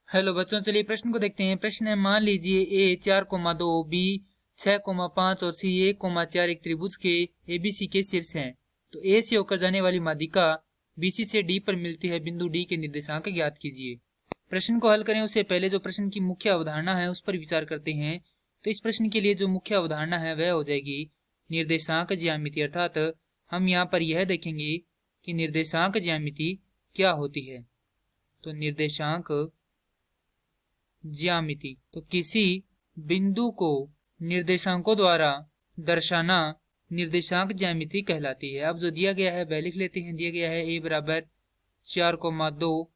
Hello बच्चों, चलिए प्रश्न को देखते हैं। प्रश्न है, मान लीजिए ए 4,2, बी 6,5 और सी 1,4 एक त्रिभुज के एबीसी के शीर्ष हैं। तो ए से होकर जाने वाली माध्यिका बीसी से डी पर मिलती है, बिंदु डी के निर्देशांक ज्ञात कीजिए। प्रश्न को हल करें उससे पहले जो प्रश्न की मुख्य अवधारणा है उस पर विचार करते हैं। तो इस प्रश्न के लिए जो मुख्य अवधारणा है वह हो जाएगी निर्देशांक ज्यामिति। अर्थात हम यहाँ पर यह देखेंगे कि निर्देशांक ज्यामिति क्या होती है। तो निर्देशांक ज्यामिति, तो किसी बिंदु को निर्देशांकों द्वारा दर्शाना निर्देशांक ज्यामिति कहलाती है। अब जो दिया गया है वह लिख लेते हैं। दिया गया है ए बराबर 4,2,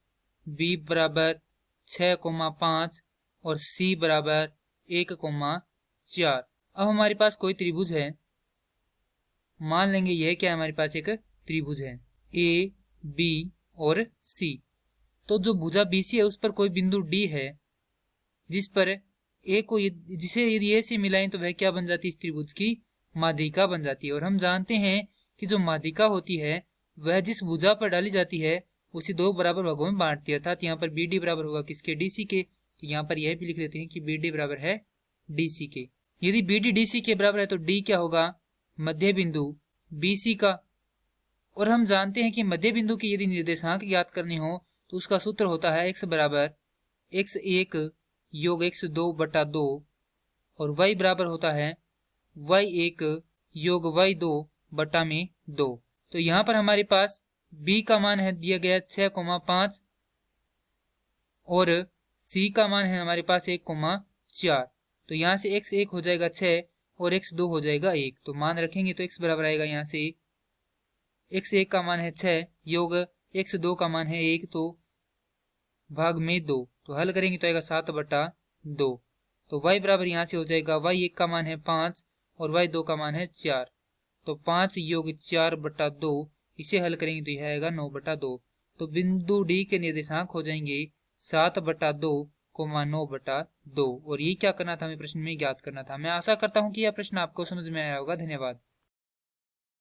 बी बराबर 6,5 और सी बराबर 1,4। अब हमारे पास कोई त्रिभुज है, मान लेंगे यह क्या है, हमारे पास एक त्रिभुज है ए बी और सी। तो जो भुजा बीसी है उस पर कोई बिंदु डी है जिस पर ए को जिसे यदि ए से मिलाएं तो वह क्या बन जाती है, इस त्रिभुज की माध्यिका बन जाती है। और हम जानते हैं कि जो माध्यिका होती है वह जिस भुजा पर डाली जाती है उसे दो बराबर भागों में बांटती है। अर्थात यहाँ पर बी डी बराबर होगा किसके, डीसी के। तो यहाँ पर यह भी लिख लेते हैं कि बी डी बराबर है डीसी के। यदि बी डी डीसी के बराबर है तो डी क्या होगा, मध्य बिंदु बीसी का। और हम जानते हैं कि मध्य बिंदु की यदि निर्देशांक ज्ञात करने हो तो उसका सूत्र होता है x बराबर x1 योग x2/2 और y बराबर होता है y1 योग y2/2। तो यहाँ पर हमारे पास b का मान है दिया गया 6,5 और c का मान है हमारे पास 1,4। तो यहाँ से x1 हो जाएगा 6 और x2 हो जाएगा 1। तो मान रखेंगे तो x बराबर आएगा यहाँ से x1 का मान है 6 योग x2 का मान है 1, तो भाग में 2। तो हल करेंगे तो आएगा 7/2। तो y बराबर यहाँ से हो जाएगा y1 का मान है 5 और y2 का मान है 4। तो 5 योग 4/2, इसे हल करेंगे तो यह आएगा 9/2। तो बिंदु डी के निर्देशांक हो जाएंगे 7/2, 9/2। और ये क्या करना था, हमें प्रश्न में ज्ञात करना था। मैं आशा करता हूँ कि यह प्रश्न आपको समझ में आया होगा। धन्यवाद।